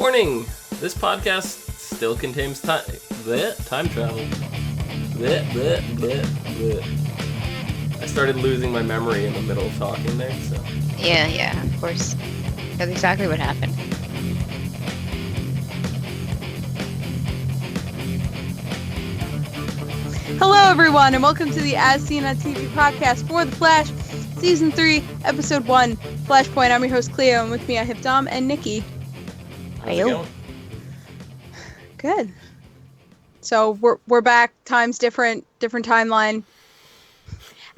Warning! This podcast still contains time travel. I started losing my memory in the middle of talking there, so... Yeah, of course. That's exactly what happened. Hello, everyone, and welcome to the As Seen on TV podcast for The Flash, Season 3, Episode 1, Flashpoint. I'm your host, Clio, and with me I have Dom and Nikki. How's it going? Good. So we're back. Time's different timeline. And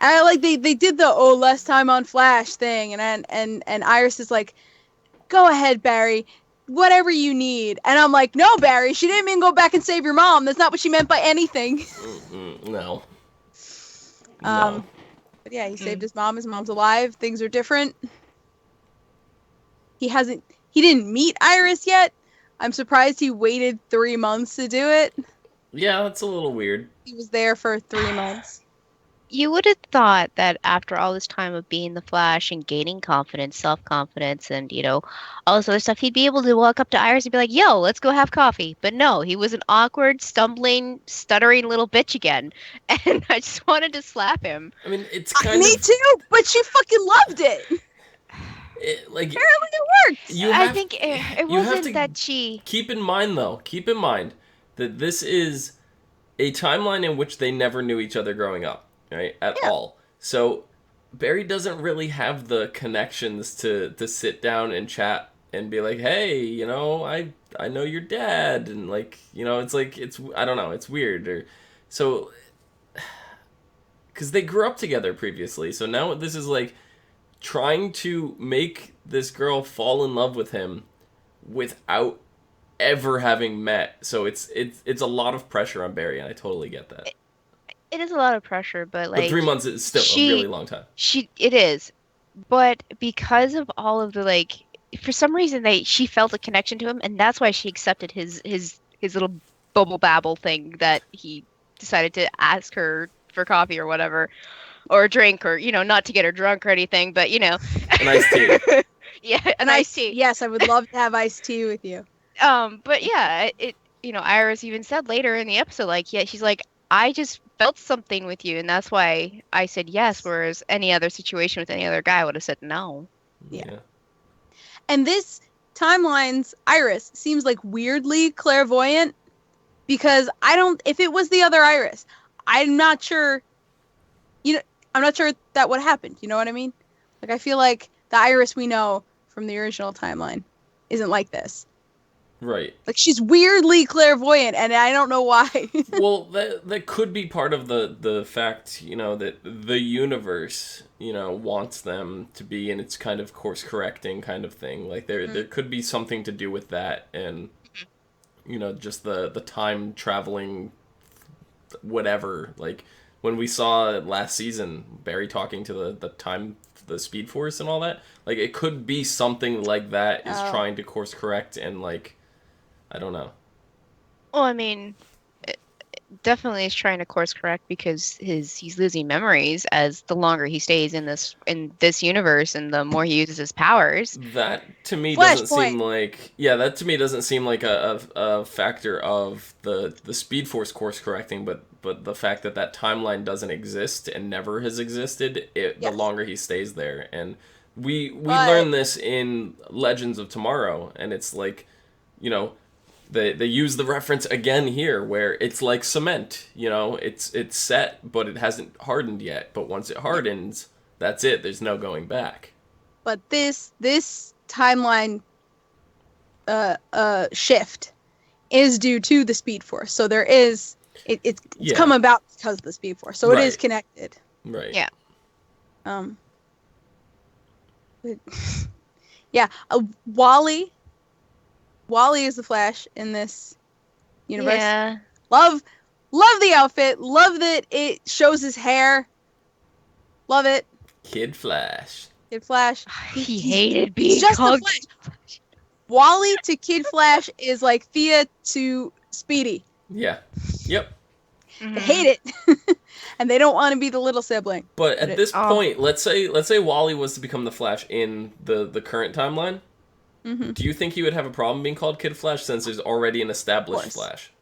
I like they did the less time on Flash thing, and Iris is like, go ahead, Barry, whatever you need. And I'm like, no, Barry, she didn't mean go back and save your mom. That's not what she meant by anything. No. But yeah, he saved his mom. His mom's alive. Things are different. He didn't meet Iris yet. I'm surprised he waited 3 months to do it. Yeah, that's a little weird. He was there for 3 months. You would have thought that after all this time of being the Flash and gaining confidence, self-confidence, and, all this other stuff, he'd be able to walk up to Iris and be like, yo, let's go have coffee. But no, he was an awkward, stumbling, stuttering little bitch again. And I just wanted to slap him. I mean, it's kind Me too, but she fucking loved it. Apparently it worked. I think it wasn't that she... Keep in mind that this is a timeline in which they never knew each other growing up. Right, at all. So Barry doesn't really have the connections to sit down and chat and be like, hey, I know your dad, and it's I don't know, it's weird, or so, because they grew up together previously. So now this is like trying to make this girl fall in love with him without ever having met. So it's a lot of pressure on Barry, and I totally get that. It is a lot of pressure, but But 3 months is still a really long time. It is. But because of all of the, for some reason she felt a connection to him, and that's why she accepted his little bubble babble thing that he decided to ask her for coffee or whatever, or a drink, or, not to get her drunk or anything, but, An iced tea. Yeah, an iced tea. Yes, I would love to have iced tea with you. But yeah, Iris even said later in the episode, she's like, I just felt something with you, and that's why I said yes, whereas any other situation with any other guy would have said no. Yeah. And this timeline's Iris seems weirdly clairvoyant, because if it was the other Iris, I'm not sure that would happen. You know what I mean? I feel like the Iris we know from the original timeline isn't like this. Right. She's weirdly clairvoyant, and I don't know why. Well, that could be part of the fact, that the universe, wants them to be in its kind of course-correcting kind of thing. There could be something to do with that, and, just the time-traveling whatever. When we saw last season, Barry talking to the Speed Force and all that, it could be something like that is trying to course-correct and, I don't know. Well, I mean, it definitely is trying to course correct, because he's losing memories as the longer he stays in this universe and the more he uses his powers. That to me Flashpoint. doesn't seem like a factor of the Speed Force course correcting, but the fact that timeline doesn't exist and never has existed, the longer he stays there. And we learn this in Legends of Tomorrow, and it's They use the reference again here, where it's like cement, it's set, but it hasn't hardened yet. But once it hardens, that's it. There's no going back. But this timeline shift is due to the Speed Force. So there is it's come about because of the Speed Force. So it is connected. Right. Yeah. Yeah. Wally is the Flash in this universe. Yeah. Love the outfit. Love that it shows his hair. Love it. Kid Flash. He hated being just called the Flash. Wally to Kid Flash is like Thea to Speedy. Yeah. Yep. They hate it. And they don't want to be the little sibling. But at this point, let's say Wally was to become the Flash in the current timeline. Mm-hmm. Do you think he would have a problem being called Kid Flash since there's already an established course. Flash?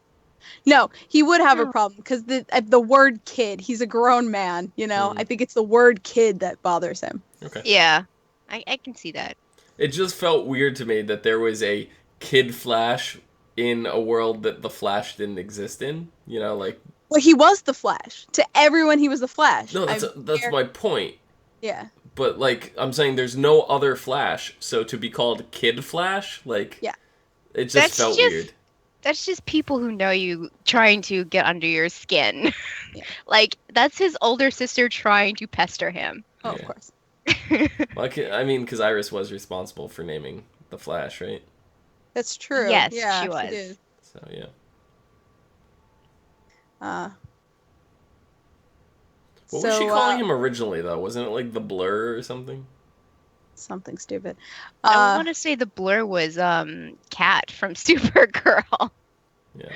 No, he would have a No. problem because the word kid, he's a grown man, you know? I think it's the word kid that bothers him. Okay. Yeah, I can see that. It just felt weird to me that there was a Kid Flash in a world that the Flash didn't exist in. You know, like... Well, he was the Flash. To everyone, he was the Flash. No, that's my point. Yeah. But, like, I'm saying there's no other Flash, so to be called Kid Flash, like... Yeah. It just That's felt just- weird. That's just people who know you trying to get under your skin. Yeah. Like, that's his older sister trying to pester him. Oh, Yeah. of course. Well, I mean, because Iris was responsible for naming the Flash, right? That's true. Yes, yeah, she was. did. So, yeah. What was she calling him originally, though? Wasn't it, like, the Blur or something? Something stupid. I want to say the Blur was Cat from Supergirl. Yeah.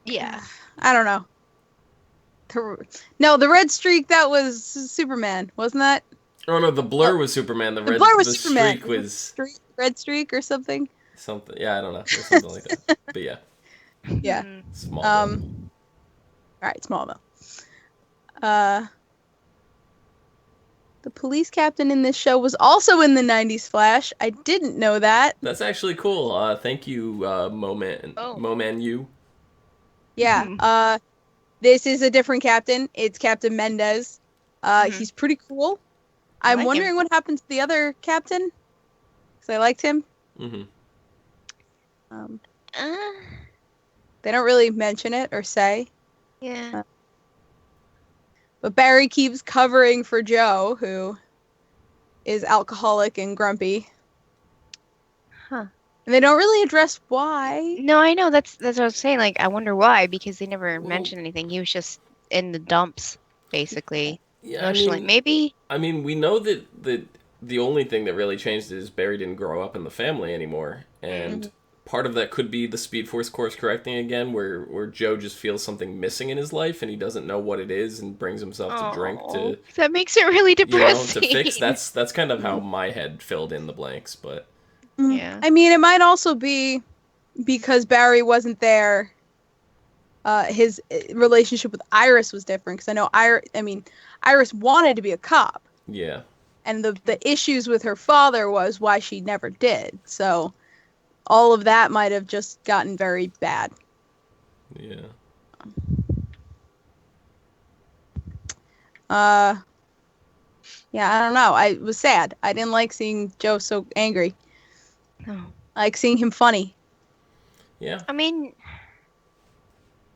Yeah. I don't know. No, the red streak, that was Superman, wasn't that? Oh, no, the Blur was Superman. The Blur was the Superman. streak was... Red streak or something? Something. Yeah, I don't know. Or something like that. But yeah. Yeah. Small. Alright, Smallville. The police captain in this show was also in the 90s Flash. I didn't know that. That's actually cool. Thank you, Moman U. Yeah. This is a different captain. It's Captain Mendez. He's pretty cool. I'm like wondering him. what happened to the other captain. Because I liked him. Mm-hmm. They don't really mention it or say. Yeah. But Barry keeps covering for Joe, who is alcoholic and grumpy. Huh. And they don't really address why. No, I know. That's what I was saying. Like, I wonder why, because they never Well- mentioned anything. He was just in the dumps, basically. Yeah, Emotionally. Maybe. I mean, we know that the only thing that really changed is Barry didn't grow up in the family anymore, and part of that could be the Speed Force course correcting again, where Joe just feels something missing in his life and he doesn't know what it is and brings himself to drink to That makes it really depressing. to fix. That's kind of how my head filled in the blanks, but Yeah. I mean, it might also be because Barry wasn't there. His relationship with Iris was different because I know Iris wanted to be a cop, yeah. and the issues with her father was why she never did. So all of that might have just gotten very bad. Yeah. Yeah, I don't know. I was sad. I didn't like seeing Joe so angry. No. I like seeing him funny. Yeah. I mean,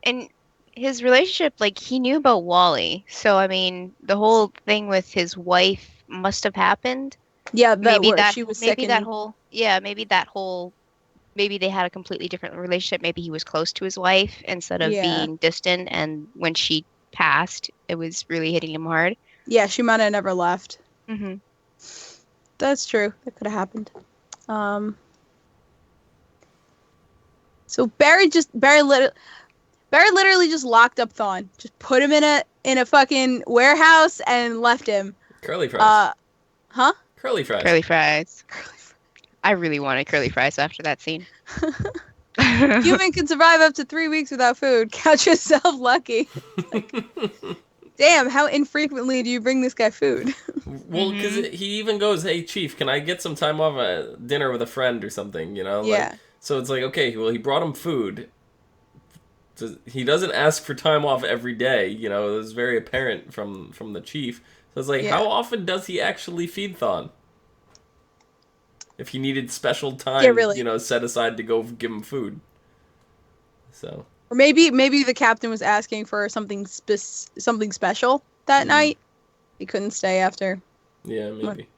and his relationship, like, he knew about Wally. So, I mean, the whole thing with his wife must have happened. Yeah, Maybe she was maybe sick. that whole, yeah, maybe they had a completely different relationship. Maybe he was close to his wife instead of being distant. And when she passed, it was really hitting him hard. Yeah, she might have never left. Mm-hmm. That's true. That could have happened. So Barry literally just locked up Thawne. Just put him in a fucking warehouse and left him. Curly fries. Huh? Curly fries. Curly fries. I really wanted curly fries after that scene. Human can survive up to 3 weeks without food. Count yourself lucky. Damn, how infrequently do you bring this guy food? Well, because he even goes, "Hey, Chief, can I get some time off at dinner with a friend or something?" You know? Yeah. Like, so it's like, okay, well, he brought him food. He doesn't ask for time off every day. You know, it was very apparent from the Chief. So it's like, how often does he actually feed Thawne? If he needed special time, you know, set aside to go give him food. So. Or maybe the captain was asking for something special that night. He couldn't stay after. Yeah, maybe.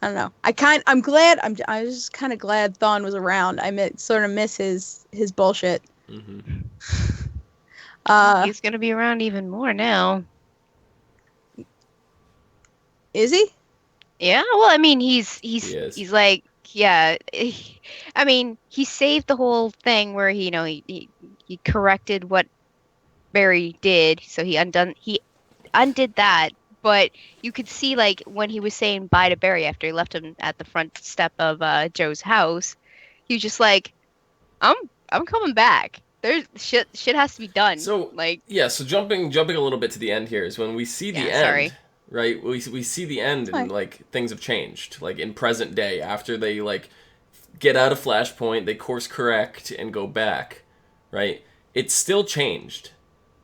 I don't know. I'm glad. I was just kind of glad Thawne was around. Sort of miss his bullshit. Mm-hmm. He's gonna be around even more now. Is he? Yeah. Well, I mean, he's like, yeah. I mean, he saved the whole thing where he corrected what Barry did, so he undid that. but you could see like when he was saying bye to Barry after he left him at the front step of Joe's house, he was just like, I'm I'm coming back. There's shit has to be done. So Like, yeah, so jumping a little bit to the end here is when we see the yeah, end, sorry. right? We see the end and Fine. like things have changed. Like in present day, after they like get out of Flashpoint, they course correct and go back, right? It's still changed.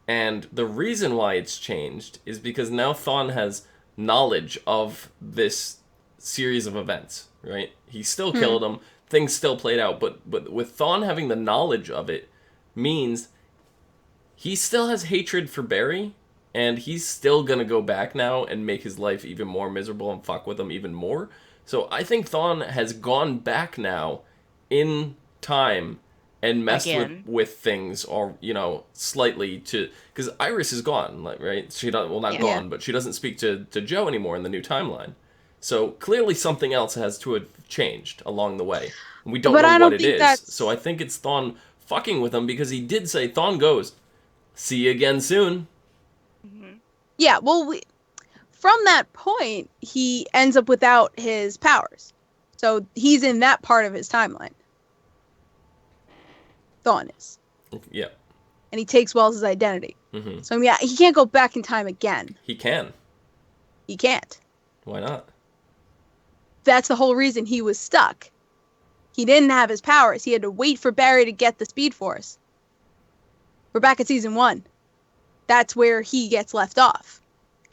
And the reason why it's changed is because now Thawne has knowledge of this series of events, right? He still killed him. Things still played out, but with Thawne having the knowledge of it means he still has hatred for Barry, and he's still gonna go back now and make his life even more miserable and fuck with him even more. So I think Thawne has gone back now in time and messed Again. with things, or slightly, to because Iris is gone, like, right? She not well, not Yeah. gone, but she doesn't speak to Joe anymore in the new timeline. So clearly something else has to have changed along the way. And we don't But know I what don't it think is. that's- So I think it's Thawne fucking with him, because he did say, Thawne goes, "See you again soon." Yeah, well, from that point, he ends up without his powers. So he's in that part of his timeline. Thawne is. Yeah. And he takes Wells' identity. Hmm. So, yeah, he can't go back in time again. He can. He can't. Why not? That's the whole reason he was stuck. He didn't have his powers. He had to wait for Barry to get the Speed Force. We're back at season 1. That's where he gets left off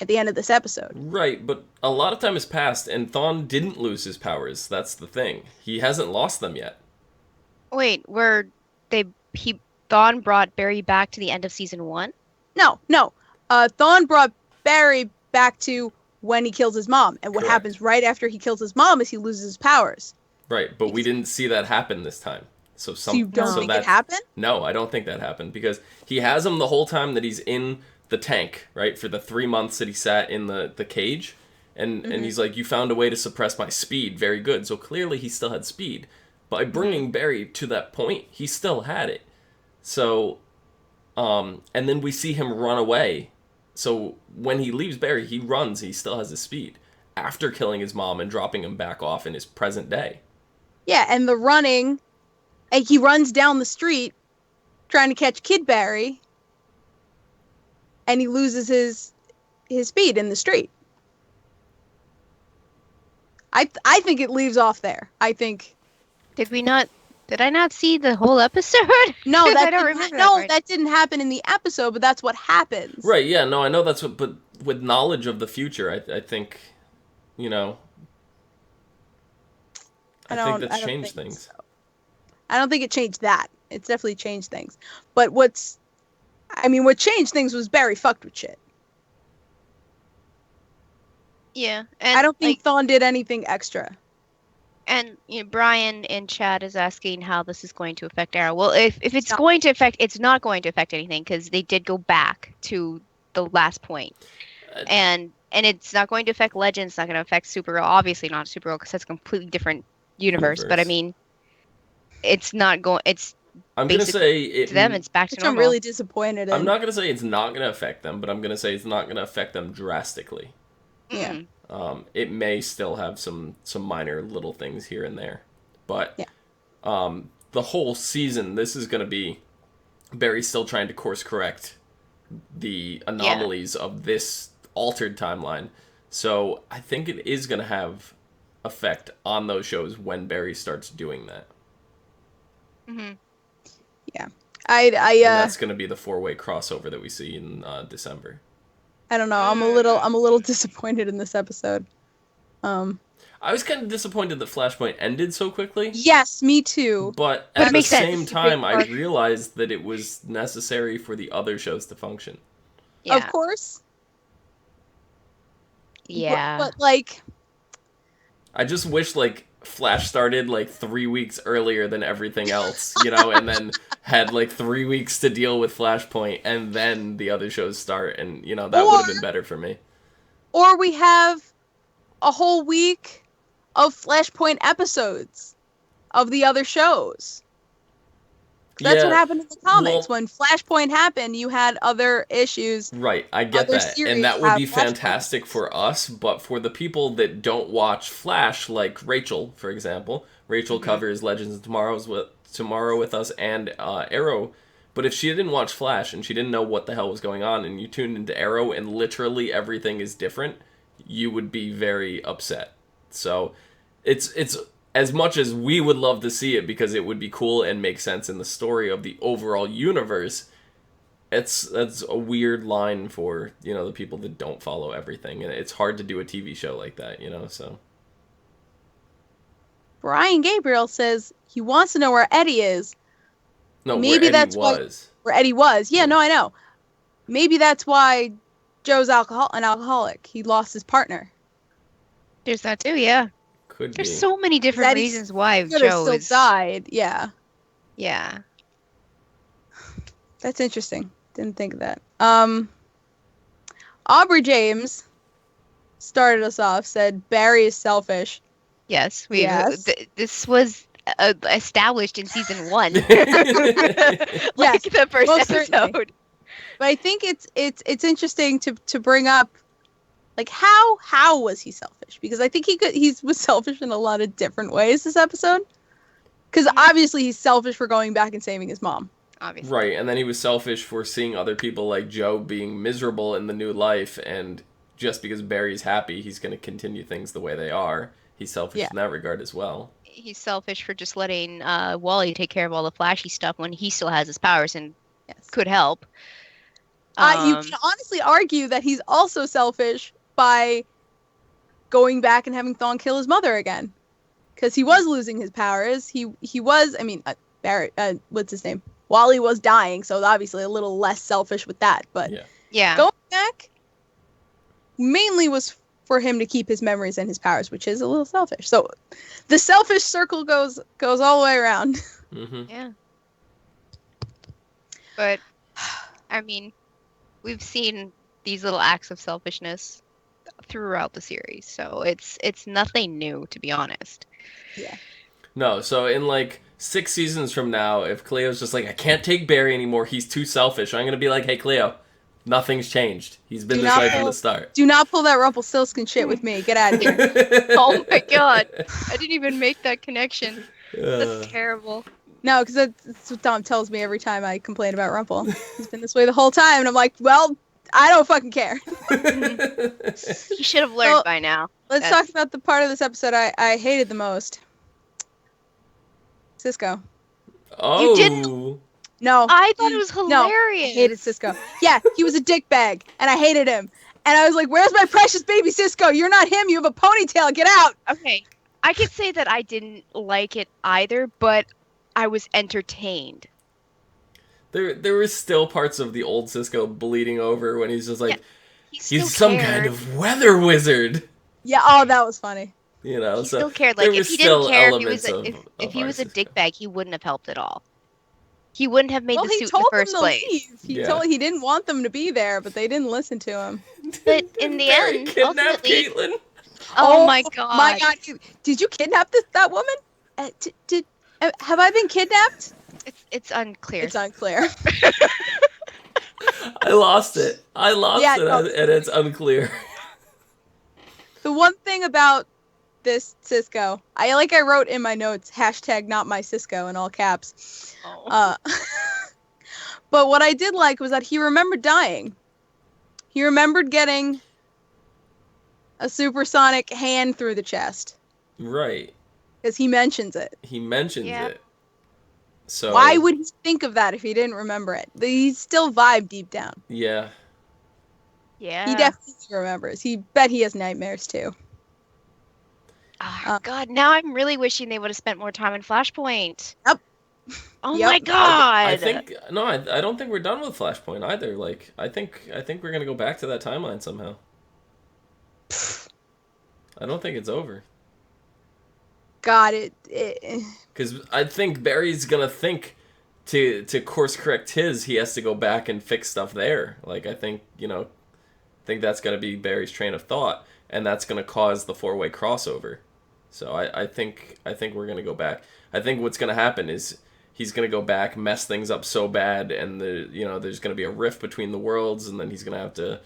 at the end of this episode. Right, but a lot of time has passed, and Thawne didn't lose his powers. That's the thing. He hasn't lost them yet. Wait, Thawne brought Barry back to the end of season 1? No. Thawne brought Barry back to when he kills his mom. And what Correct. happens right after he kills his mom is he loses his powers. Right, but we didn't see that happen this time. So So you don't think it that's- happened? No, I don't think that happened, because he has him the whole time that he's in the tank, right? For the 3 months that he sat in the cage, and he's like, "You found a way to suppress my speed, very good." So clearly he still had speed. By bringing Barry to that point, he still had it. So, and then we see him run away. So when he leaves Barry, he runs. He still has his speed after killing his mom and dropping him back off in his present day. Yeah, and the running, and he runs down the street trying to catch Kid Barry, and he loses his speed in the street. I think it leaves off there. I think Did I not see the whole episode? no, that I don't didn't- remember no, that part. that didn't happen in the episode, but that's what happens. Right, yeah, no, I know that's what, but with knowledge of the future, I think, I think that's changed think things. so. I don't think it changed that. It's definitely changed things. But what changed things was Barry fucked with shit. Yeah, and I don't think Thawne did anything extra. And Brian in chat is asking how this is going to affect Arrow. Well, if it's not. going to affect, it's not going to affect anything because they did go back to the last point, and it's not going to affect Legends. It's not going to affect Supergirl. Obviously not Supergirl because that's a completely different universe. But I mean, it's not going. It's I'm gonna say to them. It's back to Which normal. I'm really disappointed in. I'm not gonna say it's not gonna affect them, but I'm gonna say it's not gonna affect them drastically. Yeah. It may still have some minor little things here and there, but Yeah. The whole season, this is gonna be Barry still trying to course correct the anomalies of this altered timeline. So I think it is gonna have effect on those shows when Barry starts doing that. Mm-hmm. Yeah. And that's gonna be the 4-way crossover that we see in December. I don't know. I'm a little disappointed in this episode. I was kind of disappointed that Flashpoint ended so quickly. Yes, me too. But But at it the makes sense. same It's a time, big I arc. realized that it was necessary for the other shows to function. Yeah. Of course. Yeah. But like, I just wish, like, Flash started, like, 3 weeks earlier than everything else, and then had, like, 3 weeks to deal with Flashpoint, and then the other shows start, and, that would have been better for me. or we have a whole week of Flashpoint episodes of the other shows. That's what Yeah, happened in the comics. well, When Flashpoint happened, you had other issues, right, I get other that. And series that would have be Flashpoint fantastic issues. for us, but for the people that don't watch Flash, like Rachel, for example, Rachel Mhm. covers Legends of Tomorrow with us and Arrow. But if she didn't watch Flash and she didn't know what the hell was going on, and you tuned into Arrow and literally everything is different, you would be very upset. So it's as much as we would love to see it because it would be cool and make sense in the story of the overall universe. That's a weird line for the people that don't follow everything, and it's hard to do a TV show like that. So Brian Gabriel says he wants to know where Eddie is. no, where Maybe Eddie that's why was. where Eddie was. Yeah, Yeah. no, I know. Maybe that's why Joe's an alcoholic. He lost his partner. There's that too, yeah. Could There's be. so many different Eddie reasons why could have Joe still is. died. Yeah, Yeah. that's interesting. Didn't think of that. Aubrey James started us off. Said Barry is selfish. Yes, Yes. this was established in season 1. Like Yes, the first most certainly. episode. But I think it's interesting to bring up, like, how was he selfish? Because I think he was selfish in a lot of different ways this episode. Because obviously he's selfish for going back and saving his mom. Obviously. Right, and then he was selfish for seeing other people like Joe being miserable in the new life, and just because Barry's happy, he's going to continue things the way they are. He's selfish Yeah. in that regard as well. He's selfish for just letting Wally take care of all the flashy stuff when he still has his powers and Yes. could help. You can honestly argue that he's also selfish by going back and having Thawne kill his mother again, because he was losing his powers. He was. I mean, Barry. What's his name? Wally was dying, so obviously a little less selfish with that. But Yeah. going back mainly was for him to keep his memories and his powers, which is a little selfish. So the selfish circle goes all the way around. Mm-hmm. Yeah. But I mean, we've seen these little acts of selfishness throughout the series, so it's nothing new, to be honest. Yeah. No, so in like 6 seasons from now, if Cleo's just like, I can't take Barry anymore, he's too selfish, I'm going to be like, hey, Cleo, nothing's changed. He's been this way from the start. Do not pull that Rumpelstiltskin shit with me. Get out of here. Oh my god. I didn't even make that connection. That's terrible. No, because that's what Dom tells me every time I complain about Rumple. He's been this way the whole time, and I'm like, well, I don't fucking care. You should have learned by now. Let's talk about the part of this episode I hated the most. Cisco. Oh. You didn't. No. I thought it was hilarious. No, I hated Cisco. Yeah, he was a dickbag, and I hated him. And I was like, where's my precious baby Cisco? You're not him. You have a ponytail. Get out. Okay. I could say that I didn't like it either, but I was entertained. There were still parts of the old Cisco bleeding over when he's just like, he's still some cared. kind of weather wizard. Yeah, oh, that was funny. You know, He so still cared. there Like, were if he didn't still care, if he was elements if he our was a Cisco. dickbag, he wouldn't have helped at all. He wouldn't have made Well, the he suit in told the first them to place. leave. He didn't want them to be there, but they didn't listen to him. But in the Barry end, kidnapped ultimately, Caitlin. oh my god! My god! Did you kidnap that woman? Have I been kidnapped? It's unclear. It's unclear. I lost it. And it's unclear. The one thing about this Cisco, I wrote in my notes, hashtag not my Cisco in all caps. Oh. But what I did like was that he remembered dying. He remembered getting a supersonic hand through the chest. Right. Because he mentions it. He mentions it. So why would he think of that if he didn't remember it? He's still vibe deep down. Yeah. Yeah. He definitely remembers. He has nightmares too. Oh, God, now I'm really wishing they would have spent more time in Flashpoint. Yep. Oh Yep. my God. I think I don't think we're done with Flashpoint either. Like I think we're gonna go back to that timeline somehow. I don't think it's over. God, it Because I think Barry's gonna think to course correct he has to go back and fix stuff there. Like I think that's gonna be Barry's train of thought, and that's gonna cause the 4-way crossover. So I think we're gonna go back. I think what's gonna happen is he's gonna go back, mess things up so bad, and there's gonna be a rift between the worlds, and then he's gonna have to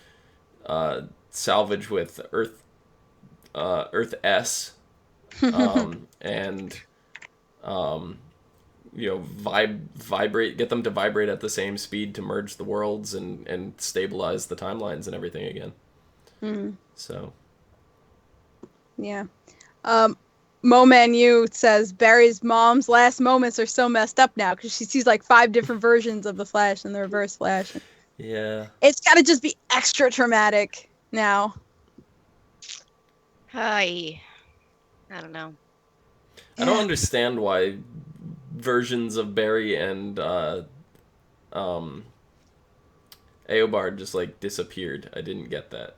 salvage with Earth S, and vibrate, get them to vibrate at the same speed to merge the worlds and stabilize the timelines and everything again. So yeah. Mo Manu says Barry's mom's last moments are so messed up now because she sees like 5 different versions of the Flash and the Reverse Flash. yeah, It's got to just be extra traumatic now. I don't know. I don't understand why versions of Barry and Eobard just like disappeared. I didn't get that.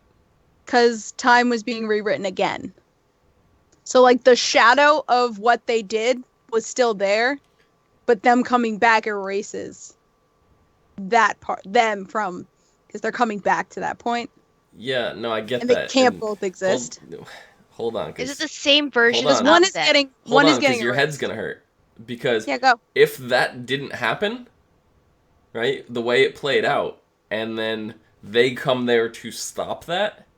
Because time was being rewritten again. So like the shadow of what they did was still there, but them coming back erases that part, them from, because they're coming back to that point. Yeah, no, I get And that. they can't And both exist. Hold on. Is it the same version? Hold on. One is getting Hold one on, is getting because your erased. head's gonna hurt. Because Yeah, go. if that didn't happen, right, the way it played out, and then they come there to stop that,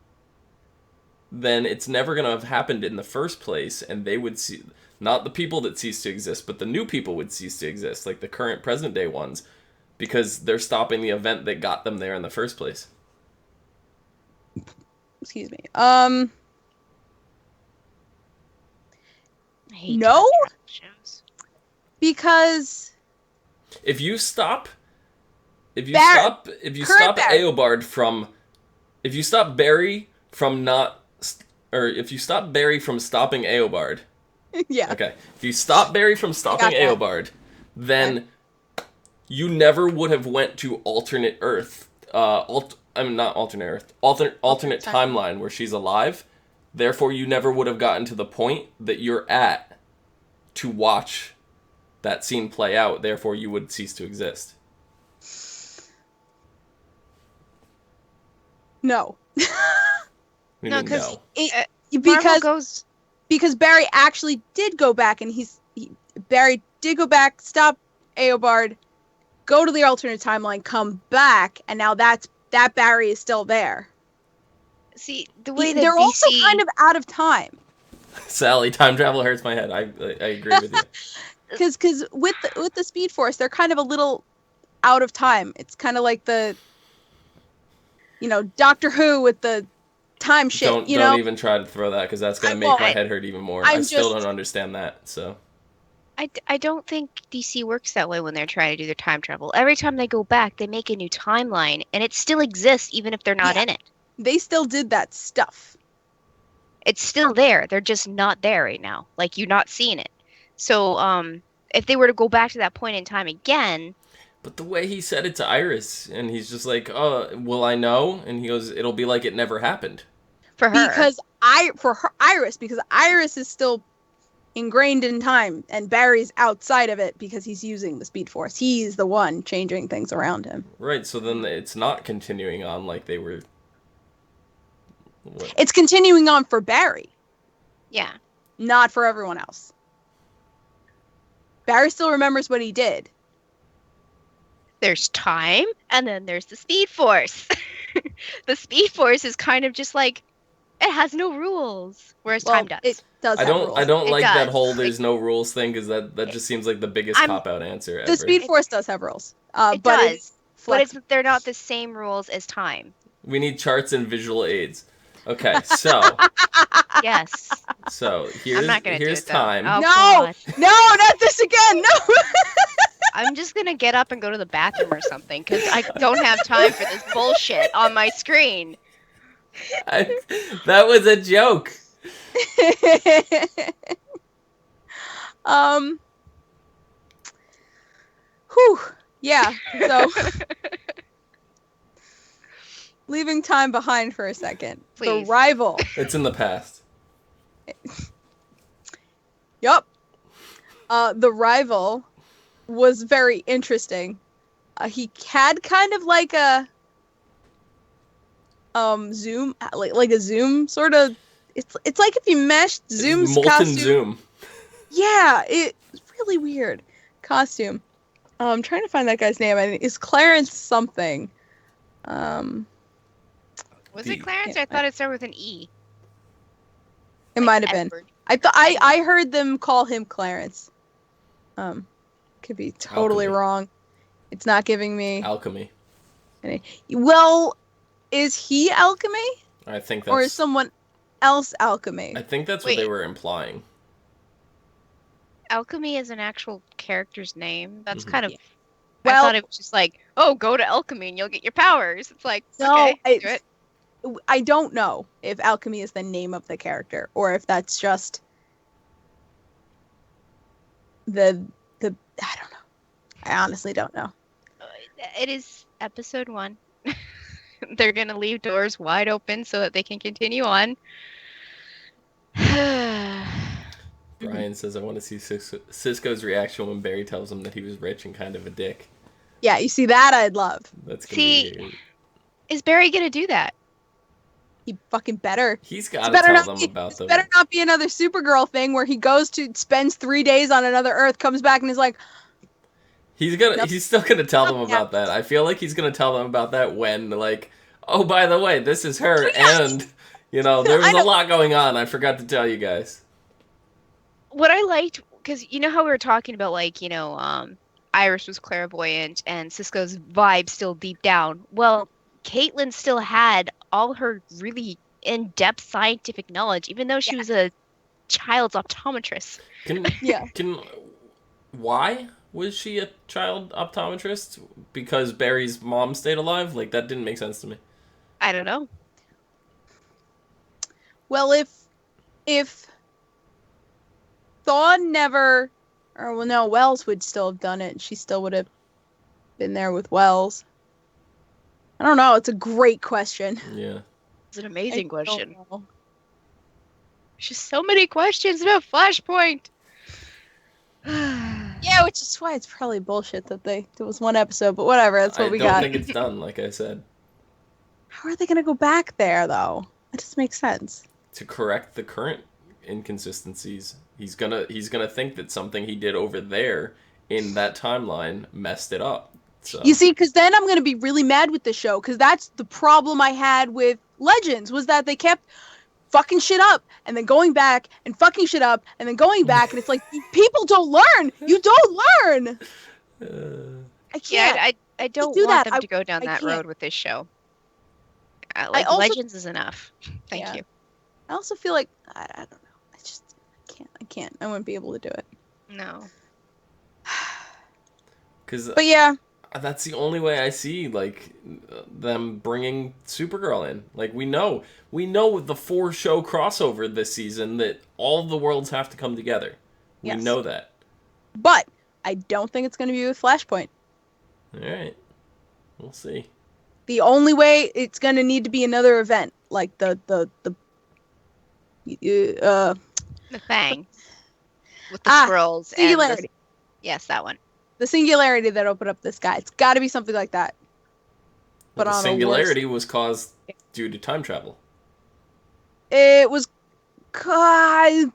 then it's never going to have happened in the first place, and they would see, not the people that cease to exist, but the new people would cease to exist, like the current present day ones, because they're stopping the event that got them there in the first place. Excuse me. I hate No? time travel shows. Because If you stop Current Barry. Eobard from, if you stop Barry from not, or if you stop Barry from stopping Eobard, yeah. okay, if you stop Barry from stopping got that. Eobard, then you never would have went to alternate Earth, not alternate Earth, alternate timeline where she's alive. Therefore, you never would have gotten to the point that you're at to watch that scene play out. Therefore, you would cease to exist. No. We No, didn't 'cause know. Because Barry actually did go back, and Barry did go back, stop Eobard, go to the alternate timeline, come back, and now that Barry is still there. See, the way that They're DC... also kind of out of time. Sally, time travel hurts my head. I agree with you. Because with the Speed Force, they're kind of a little out of time. It's kind of like the, Doctor Who with the time shit. Don't even try to throw that, because that's going to make my head hurt even more. I still don't understand that. So I don't think DC works that way when they're trying to do their time travel. Every time they go back, they make a new timeline, and it still exists even if they're not in it. They still did that stuff. It's still there. They're just not there right now. Like, you're not seeing it. So, if they were to go back to that point in time again... But the way he said it to Iris, and he's just like, "Oh, will I know?" And he goes, "It'll be like it never happened." For her. Because Iris is still ingrained in time, and Barry's outside of it because he's using the Speed Force. He's the one changing things around him. Right, so then it's not continuing on like they were... What? It's continuing on for Barry. Yeah. Not for everyone else. Barry still remembers what he did. There's time, and then there's the Speed Force. The Speed Force is kind of just like, it has no rules, whereas time does. It does have rules. I don't It like that does. whole "there's no rules" thing, because that just seems like the biggest cop-out answer ever. The Speed Force does have rules. It but does, but they're not the same rules as time. We need charts and visual aids. Okay, so Yes. so I'm not gonna here's do it, though. time. Oh, No! God. No, not this again! No! I'm just gonna get up and go to the bathroom or something, because I don't have time for this bullshit on my screen. That was a joke. Whew. Yeah, so... Leaving time behind for a second. Please. The Rival. It's in the past. Yup. The Rival was very interesting. He had kind of like a zoom, like a zoom sort of. It's like if you meshed Zoom's Molten costume. Zoom. Yeah, it's really weird costume. I'm trying to find that guy's name. I think it's Clarence something. Was it Clarence? I thought it started with an E. It might have been. I heard them call him Clarence. Could be totally wrong. It's not giving me Alchemy. Well, is he Alchemy? I think that's... Or is someone else Alchemy? I think that's what they were implying. Alchemy is an actual character's name. That's kind of... Yeah. I thought it was just like, oh, go to Alchemy and you'll get your powers. It's like, no, okay, do it. I don't know if Alchemy is the name of the character or if that's just the I don't know. I honestly don't know. It is episode 1. They're going to leave doors wide open so that they can continue on. Brian says, I want to see Cisco's reaction when Barry tells him that he was rich and kind of a dick. Yeah, you see that I'd love. That's gonna be weird. Is Barry going to do that? He fucking better. He's got to tell them about them. Better not be another Supergirl thing where he spends 3 days on another Earth, comes back and is like... He's still gonna tell them about that. I feel like he's gonna tell them about that when, like, oh, by the way, this is her, and, there was a lot going on. I forgot to tell you guys. What I liked, because you know how we were talking about, like, Iris was clairvoyant and Cisco's vibe still deep down. Well, Caitlin still had all her really in-depth scientific knowledge, even though she was a child's optometrist. Why was she a child optometrist? Because Barry's mom stayed alive? Like, that didn't make sense to me. I don't know. Well, if Thawne never... Or, well, no, Wells would still have done it. She still would have been there with Wells. I don't know. It's a great question. Yeah. It's an amazing question. There's just so many questions about Flashpoint. Yeah, which is why it's probably bullshit that there was one episode, but whatever. That's what we got. I don't think it's done, like I said. How are they going to go back there, though? That just makes sense. To correct the current inconsistencies. He's gonna think that something he did over there in that timeline messed it up. So. You see, because then I'm going to be really mad with the show, because that's the problem I had with Legends, was that they kept fucking shit up, and then going back, and fucking shit up, and then going back, and it's like, people don't learn! You don't learn! I can't. Yeah, I don't want them to go down that road with this show. Legends is enough. Thank you. I also feel like, I don't know. I can't. I wouldn't be able to do it. No. But yeah. That's the only way I see, like, them bringing Supergirl in. Like, we know with the 4-show crossover this season that all the worlds have to come together. We know that. But I don't think it's going to be with Flashpoint. All right. We'll see. The only way it's going to need to be another event, like the Thing. With the scrolls. Singularity. Yes, that one. The singularity that opened up this guy. It's got to be something like that. But the singularity was caused due to time travel. It was caused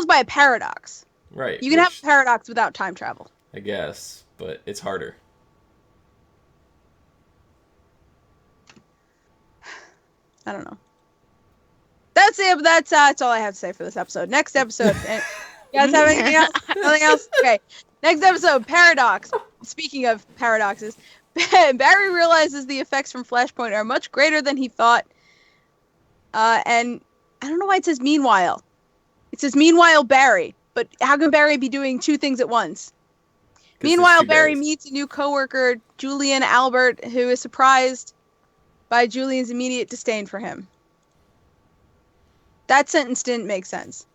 by a paradox. Right. You can have a paradox without time travel. I guess, but it's harder. I don't know. That's it. That's all I have to say for this episode. Next episode. You guys have anything else? Nothing else? Okay. Next episode, Paradox. Speaking of paradoxes, Barry realizes the effects from Flashpoint are much greater than he thought. And I don't know why it says meanwhile. It says meanwhile Barry. But how can Barry be doing 2 things at once? Meanwhile, Barry meets a new coworker, Julian Albert, who is surprised by Julian's immediate disdain for him. That sentence didn't make sense.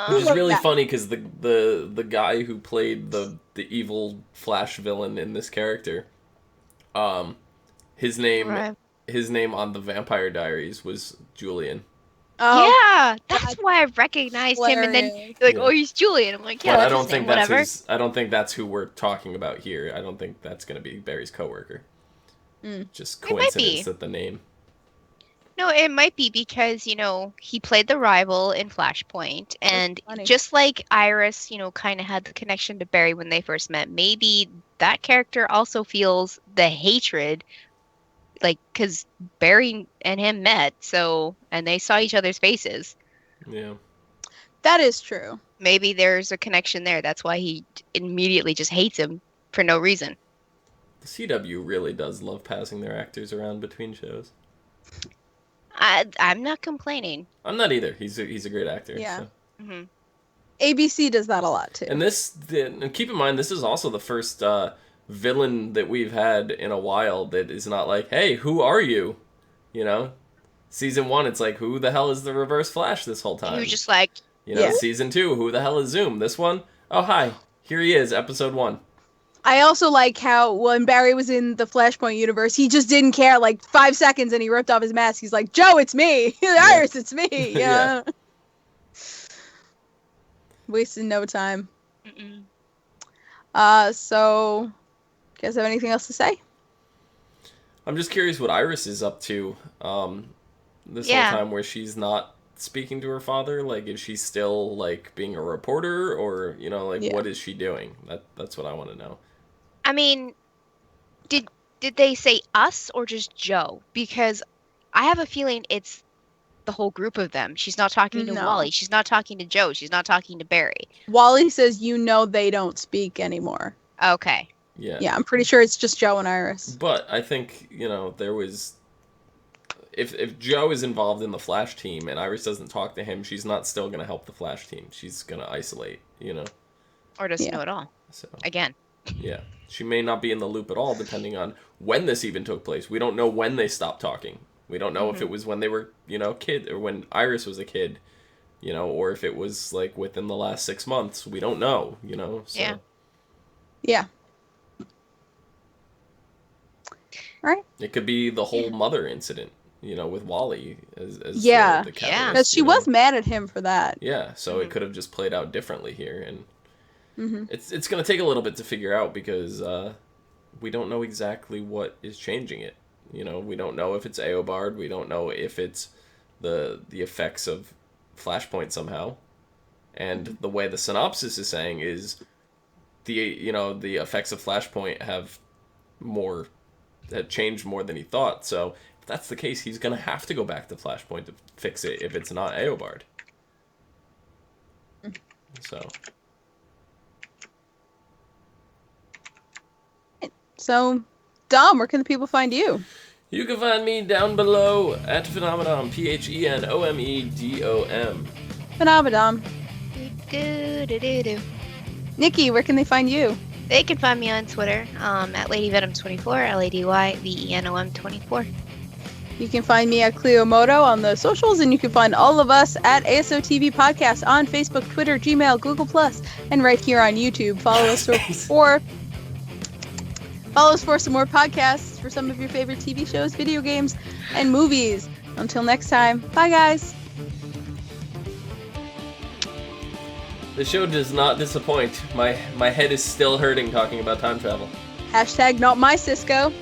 Which is really funny because the guy who played the evil Flash villain in this character, his name on the Vampire Diaries was Julian. Oh, yeah, that's why I recognized him, and then you're like, oh, he's Julian. I'm like, yeah, but that's I don't think whatever. I don't think that's who we're talking about here. I don't think that's going to be Barry's coworker. Just coincidence that the name. No, it might be because, he played the rival in Flashpoint, and funny. just like Iris, kind of had the connection to Barry when they first met, maybe that character also feels the hatred, like, because Barry and him met, and they saw each other's faces. Yeah. That is true. Maybe there's a connection there. That's why he immediately just hates him for no reason. The CW really does love passing their actors around between shows. I'm not complaining. I'm not either. He's a great actor. Yeah. So. Mm-hmm. ABC does that a lot too. And keep in mind, this is also the first villain that we've had in a while that is not like, hey, who are you? Season 1, it's like, who the hell is the Reverse Flash this whole time? He was just like, Season 2, who the hell is Zoom? This one, oh, hi, here he is, episode 1. I also like how when Barry was in the Flashpoint universe, he just didn't care, like 5 seconds, and he ripped off his mask. He's like, Joe, it's me. Iris, it's me. Yeah. Wasted no time. Mm-mm. So, you guys have anything else to say? I'm just curious what Iris is up to this whole time where she's not speaking to her father. Like, is she still, like, being a reporter? Or, what is she doing? That's what I want to know. I mean, did they say us or just Joe? Because I have a feeling it's the whole group of them. She's not talking to Wally. She's not talking to Joe. She's not talking to Barry. Wally says, they don't speak anymore. Okay. Yeah. Yeah, I'm pretty sure it's just Joe and Iris. But I think, there was... If Joe is involved in the Flash team and Iris doesn't talk to him, she's not still going to help the Flash team. She's going to isolate, Or doesn't know at all. So again. Yeah. She may not be in the loop at all, depending on when this even took place. We don't know when they stopped talking. We don't know if it was when they were, kid, or when Iris was a kid, or if it was, like, within the last 6 months. We don't know, So. Yeah. Yeah. All right. It could be the whole mother incident, with Wally as the catalyst. Yeah. Because she was mad at him for that. Yeah, so it could have just played out differently here, and it's going to take a little bit to figure out because we don't know exactly what is changing it. We don't know if it's Eobard. We don't know if it's the effects of Flashpoint somehow. And the way the synopsis is saying is the effects of Flashpoint have changed more than he thought. So if that's the case, he's going to have to go back to Flashpoint to fix it if it's not Eobard. So, Dom, where can the people find you? You can find me down below at Phenomenon, Phenomedom. Phenomenon. Do. Nikki, where can they find you? They can find me on Twitter at LadyVenom24, LadyVenom24. You can find me at Clio Moto on the socials, and you can find all of us at ASOTV Podcast on Facebook, Twitter, Gmail, Google+, and right here on YouTube. Follow us for some more podcasts for some of your favorite TV shows, video games, and movies. Until next time, bye guys. The show does not disappoint. My head is still hurting talking about time travel. # not my Cisco.